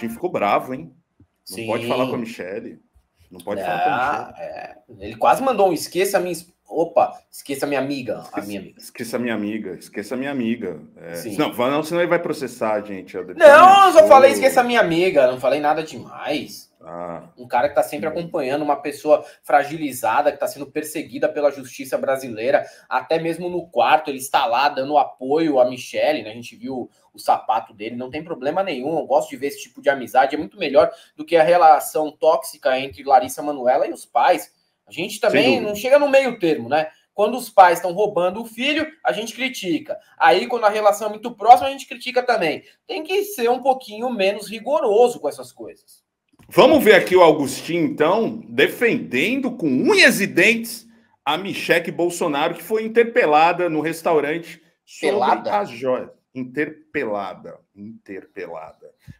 Augustinho ficou bravo, hein? Não Sim. pode falar com a Michelle. Não pode falar com a Michelle. Ele quase mandou um esqueça minha... Opa, esqueça minha amiga. Esqueça minha amiga. Esqueça minha amiga. Sim. Não, senão ele vai processar a gente. Não, eu só falei esqueça minha amiga. Não falei nada demais. Ah, um cara que está sempre acompanhando uma pessoa fragilizada, que está sendo perseguida pela justiça brasileira, até mesmo no quarto, ele está lá dando apoio a Michelle, né? A gente viu o sapato dele, não tem problema nenhum, eu gosto de ver esse tipo de amizade, é muito melhor do que a relação tóxica entre Larissa Manoela e os pais. A gente também não chega no meio termo, né? Quando os pais estão roubando o filho, a gente critica. Aí, quando a relação é muito próxima, a gente critica também. Tem que ser um pouquinho menos rigoroso com essas coisas. Vamos ver aqui o Augustinho, então, defendendo com unhas e dentes a Michelle Bolsonaro, que foi interpelada no restaurante sobre as joias. Interpelada.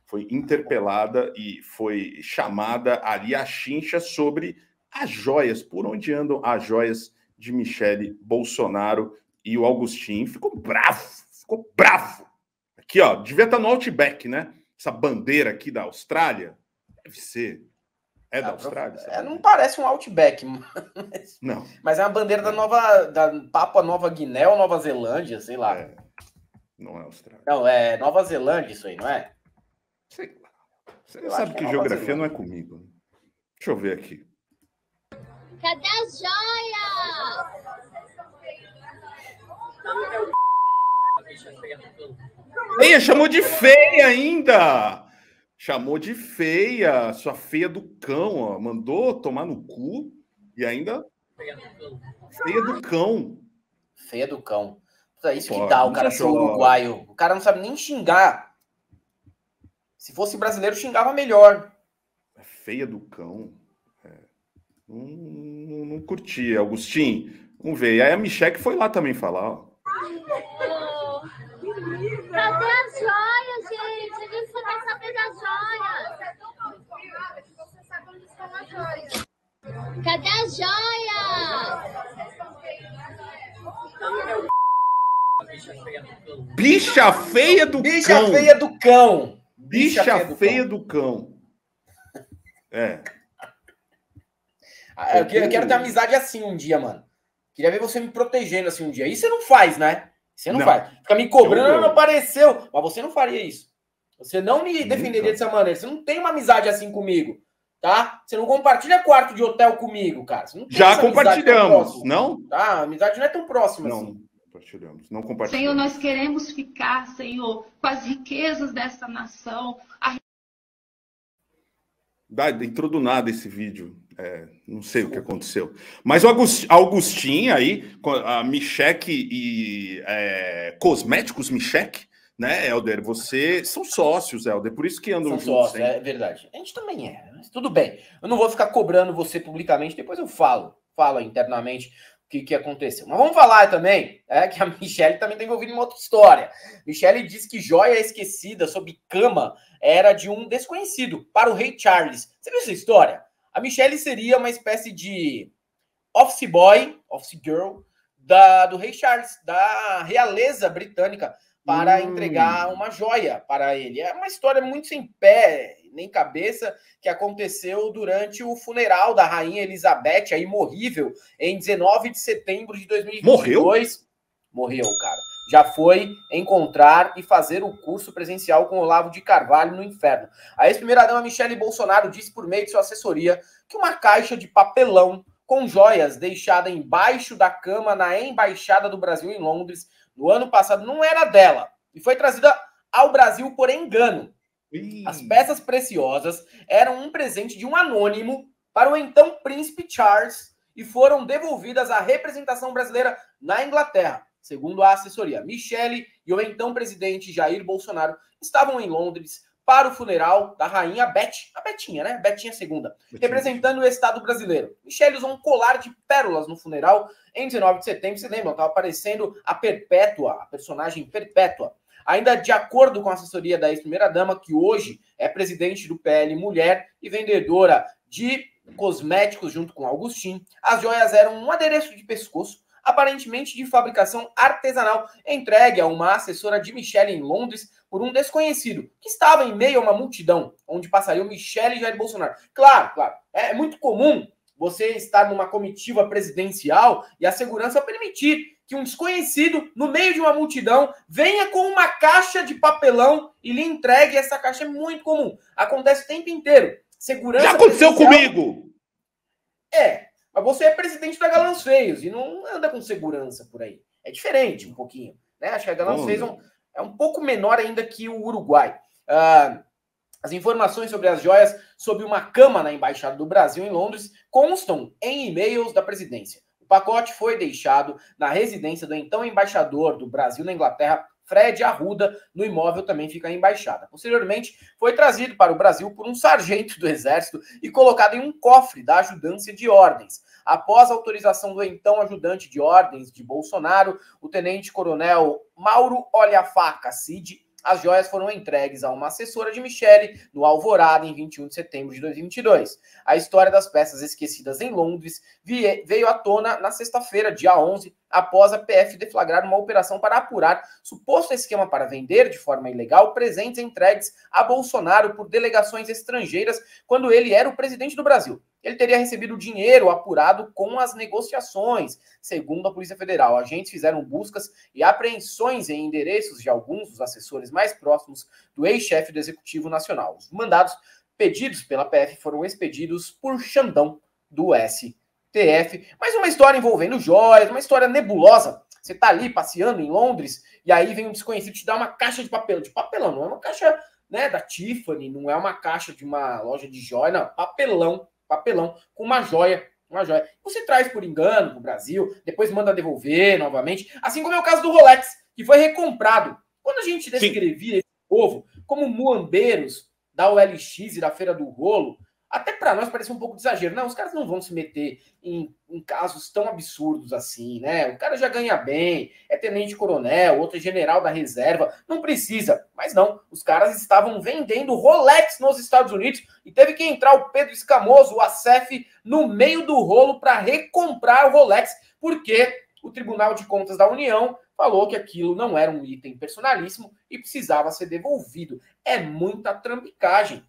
Foi interpelada e foi chamada ali a chincha sobre as joias, por onde andam as joias de Michelle Bolsonaro, e o Augustinho ficou bravo. Aqui, ó, devia estar no Outback, né? Essa bandeira aqui da Austrália. Deve ser. É da Austrália? Não parece um Outback. Não. Mas é uma bandeira da Papua Nova Guiné ou Nova Zelândia, sei lá. Não é Austrália. Não, é Nova Zelândia isso aí, não é? Sei lá. Você sabe que geografia não é comigo. Né? Deixa eu ver aqui. Cadê as joias? Feia, chamou de feia ainda! Chamou de feia, sua feia do cão, ó. Mandou tomar no cu e ainda. Feia do cão. Feia do cão. É isso que dá o cara ser uruguaio. O cara não sabe nem xingar. Se fosse brasileiro, xingava melhor. Feia do cão. Não curti, Augustinho. Vamos ver. E aí a Michelle foi lá também falar, ó. Cadê as joias, gente? A gente só quer saber das joias. Cadê as joias? Bicha feia do Bicha cão. Feia do cão. Bicha feia do cão. Eu quero ter amizade assim um dia, mano. Queria ver você me protegendo assim um dia. Isso você não faz, né? Você não faz. Fica me cobrando, não apareceu. Mas você não faria isso. Você não me defenderia dessa maneira. Você não tem uma amizade assim comigo, tá? Você não compartilha quarto de hotel comigo, cara. Você não tem já compartilhamos, não? Tá, a amizade não é tão próxima não, assim. Não compartilhamos. Senhor, nós queremos ficar, Senhor, com as riquezas dessa nação. Entrou do nada esse vídeo. Não sei o que aconteceu. Mas o Augustinho aí, a Michelle e Cosméticos Michelle, né, Helder? Vocês são sócios, Helder, por isso que andam juntos. São sócios, é verdade. A gente também mas tudo bem. Eu não vou ficar cobrando você publicamente, depois eu falo internamente o que aconteceu. Mas vamos falar também que a Michelle também está envolvida em uma outra história. Michelle diz que joia esquecida sob cama era de um desconhecido para o rei Charles. Você viu essa história? A Michelle seria uma espécie de office boy, office girl, do rei Charles, da realeza britânica, para entregar uma joia para ele. É uma história muito sem pé nem cabeça que aconteceu durante o funeral da rainha Elizabeth, a imorrível, em 19 de setembro de 2022. Morreu, cara. Já foi encontrar e fazer o curso presencial com Olavo de Carvalho no inferno. A ex-primeira-dama Michelle Bolsonaro disse por meio de sua assessoria que uma caixa de papelão com joias deixada embaixo da cama na Embaixada do Brasil em Londres no ano passado não era dela e foi trazida ao Brasil por engano. As peças preciosas eram um presente de um anônimo para o então príncipe Charles e foram devolvidas à representação brasileira na Inglaterra. Segundo a assessoria, Michelle e o então presidente Jair Bolsonaro estavam em Londres para o funeral da rainha a Betinha, né? Betinha II, representando o Estado brasileiro. Michelle usou um colar de pérolas no funeral em 19 de setembro. Você lembra? Estava aparecendo a Perpétua, a personagem Perpétua. Ainda de acordo com a assessoria da ex-primeira-dama, que hoje é presidente do PL Mulher e vendedora de cosméticos junto com Augustinho, as joias eram um adereço de pescoço, aparentemente de fabricação artesanal, entregue a uma assessora de Michele em Londres por um desconhecido, que estava em meio a uma multidão, onde passariam Michele e Jair Bolsonaro. Claro, é muito comum você estar numa comitiva presidencial e a segurança permitir que um desconhecido, no meio de uma multidão, venha com uma caixa de papelão e lhe entregue essa caixa. É muito comum. Acontece o tempo inteiro. Segurança já aconteceu comigo! Mas você é presidente da Galãs Feios e não anda com segurança por aí. É diferente um pouquinho, né? Acho que a Galãs Feios é um pouco menor ainda que o Uruguai. As informações sobre as joias sob uma cama na Embaixada do Brasil em Londres constam em e-mails da presidência. O pacote foi deixado na residência do então embaixador do Brasil na Inglaterra, Fred Arruda, no imóvel também fica a embaixada. Posteriormente, foi trazido para o Brasil por um sargento do Exército e colocado em um cofre da Ajudância de Ordens. Após a autorização do então ajudante de ordens de Bolsonaro, o tenente-coronel Mauro Olhafaca Cid, as joias foram entregues a uma assessora de Michele no Alvorada em 21 de setembro de 2022. A história das peças esquecidas em Londres veio à tona na sexta-feira, dia 11, após a PF deflagrar uma operação para apurar suposto esquema para vender de forma ilegal presentes entregues a Bolsonaro por delegações estrangeiras quando ele era o presidente do Brasil. Ele teria recebido dinheiro apurado com as negociações. Segundo a Polícia Federal, agentes fizeram buscas e apreensões em endereços de alguns dos assessores mais próximos do ex-chefe do Executivo Nacional. Os mandados pedidos pela PF foram expedidos por Xandão do STF. Mas uma história envolvendo joias, uma história nebulosa. Você tá ali passeando em Londres e aí vem um desconhecido te dar uma caixa de papelão. Não é uma caixa, né, da Tiffany, não é uma caixa de uma loja de joia, não, papelão com uma joia. Você traz por engano para o Brasil, depois manda devolver novamente, assim como é o caso do Rolex, que foi recomprado. Quando a gente descrevia esse povo como muambeiros da OLX e da Feira do Rolo, até para nós parece um pouco de exagero. Não, os caras não vão se meter em casos tão absurdos assim, né? O cara já ganha bem, é tenente-coronel, outro é general da reserva, não precisa. Mas não, os caras estavam vendendo Rolex nos Estados Unidos e teve que entrar o Pedro Escamoso, o ASEF, no meio do rolo para recomprar o Rolex, porque o Tribunal de Contas da União falou que aquilo não era um item personalíssimo e precisava ser devolvido. É muita trambicagem.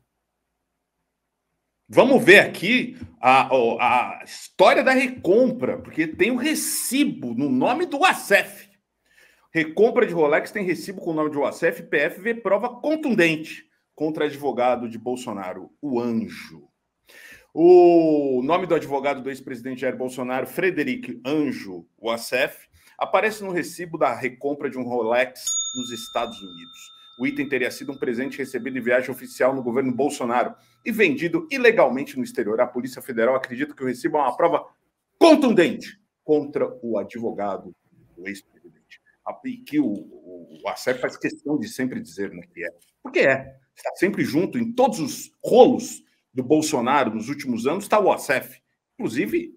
Vamos ver aqui a história da recompra, porque tem o recibo no nome do ASEF. Recompra de Rolex tem recibo com o nome de ASEF, PF vê prova contundente contra advogado de Bolsonaro, o Anjo. O nome do advogado do ex-presidente Jair Bolsonaro, Frederico Anjo, o ASEF, aparece no recibo da recompra de um Rolex nos Estados Unidos. O item teria sido um presente recebido em viagem oficial no governo Bolsonaro e vendido ilegalmente no exterior. A Polícia Federal acredita que o recibo é uma prova contundente contra o advogado do ex-presidente. E que o ASEF faz questão de sempre dizer, né, que é. Porque está sempre junto em todos os rolos do Bolsonaro nos últimos anos, está o ASEF. Inclusive,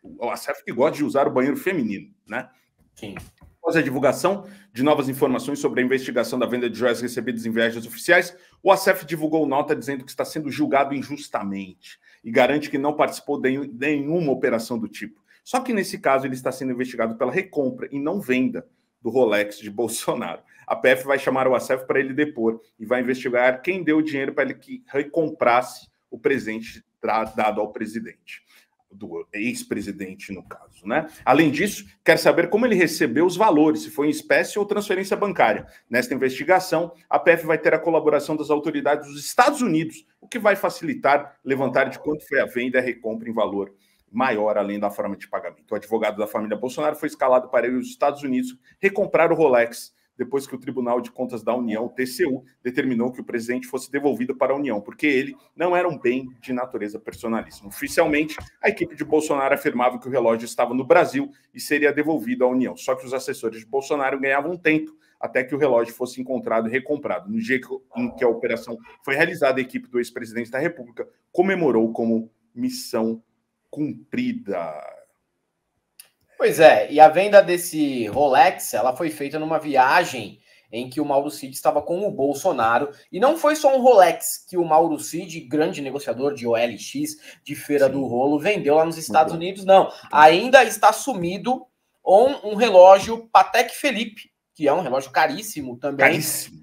o ASEF que gosta de usar o banheiro feminino, né? Sim. Após a divulgação de novas informações sobre a investigação da venda de joias recebidas em viagens oficiais, o ASEF divulgou nota dizendo que está sendo julgado injustamente e garante que não participou de nenhuma operação do tipo. Só que, nesse caso, ele está sendo investigado pela recompra e não venda do Rolex de Bolsonaro. A PF vai chamar o ASEF para ele depor e vai investigar quem deu o dinheiro para ele que recomprasse o presente dado ao presidente. Do ex-presidente, no caso, né? Além disso, quer saber como ele recebeu os valores, se foi em espécie ou transferência bancária. Nesta investigação, a PF vai ter a colaboração das autoridades dos Estados Unidos, o que vai facilitar levantar de quanto foi a venda e a recompra em valor maior, além da forma de pagamento. O advogado da família Bolsonaro foi escalado para ir aos Estados Unidos recomprar o Rolex, depois que o Tribunal de Contas da União, o TCU, determinou que o presente fosse devolvido para a União, porque ele não era um bem de natureza personalíssima. Oficialmente, a equipe de Bolsonaro afirmava que o relógio estava no Brasil e seria devolvido à União. Só que os assessores de Bolsonaro ganhavam tempo até que o relógio fosse encontrado e recomprado. No dia em que a operação foi realizada, a equipe do ex-presidente da República comemorou como missão cumprida. Pois é, e a venda desse Rolex, ela foi feita numa viagem em que o Mauro Cid estava com o Bolsonaro, e não foi só um Rolex que o Mauro Cid, grande negociador de OLX, de Feira do Rolo, vendeu lá nos Estados Unidos, não. Ainda está sumido ou um relógio Patek Philippe, que é um relógio caríssimo também. Caríssimo.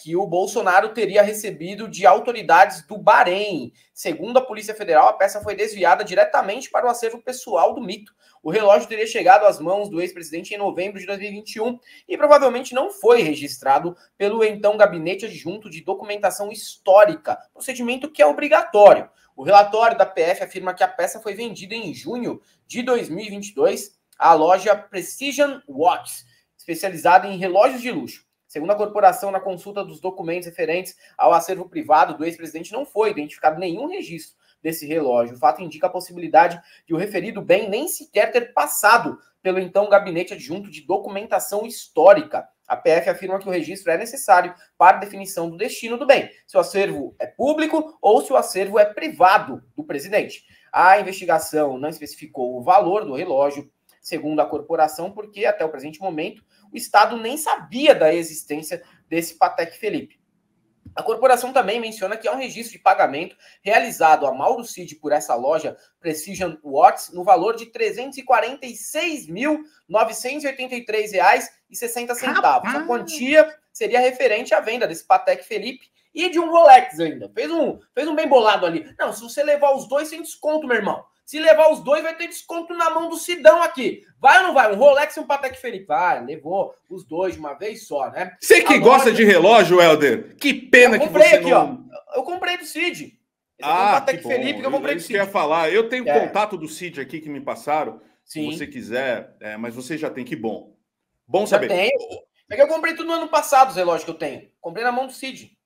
Que o Bolsonaro teria recebido de autoridades do Bahrein. Segundo a Polícia Federal, a peça foi desviada diretamente para o acervo pessoal do mito. O relógio teria chegado às mãos do ex-presidente em novembro de 2021 e provavelmente não foi registrado pelo então Gabinete Adjunto de Documentação Histórica, procedimento que é obrigatório. O relatório da PF afirma que a peça foi vendida em junho de 2022 à loja Precision Watches, especializada em relógios de luxo. Segundo a corporação, na consulta dos documentos referentes ao acervo privado do ex-presidente, não foi identificado nenhum registro desse relógio. O fato indica a possibilidade de o referido bem nem sequer ter passado pelo então Gabinete Adjunto de Documentação Histórica. A PF afirma que o registro é necessário para a definição do destino do bem, se o acervo é público ou se o acervo é privado do presidente. A investigação não especificou o valor do relógio, segundo a corporação, porque até o presente momento o Estado nem sabia da existência desse Patek Philippe. A corporação também menciona que há um registro de pagamento realizado a Mauro Cid por essa loja Precision Watches no valor de R$ 346.983,60. A quantia seria referente à venda desse Patek Philippe e de um Rolex ainda. Fez um bem bolado ali. Não, se você levar os dois, sem desconto, meu irmão. Se levar os dois, vai ter desconto na mão do Sidão aqui. Vai ou não vai? Um Rolex e um Patek Philippe. Vai, levou os dois de uma vez só, né? Você que gosta de relógio, Helder, que pena que você aqui, não... Eu comprei do Cid. Esse é um Patek Philippe que eu comprei do Cid. Isso que eu ia falar. Eu tenho contato do Cid aqui que me passaram. Sim. Se você quiser, mas você já tem, que bom. Bom saber. Já tenho. É que eu comprei tudo no ano passado, os relógios que eu tenho. Comprei na mão do Cid.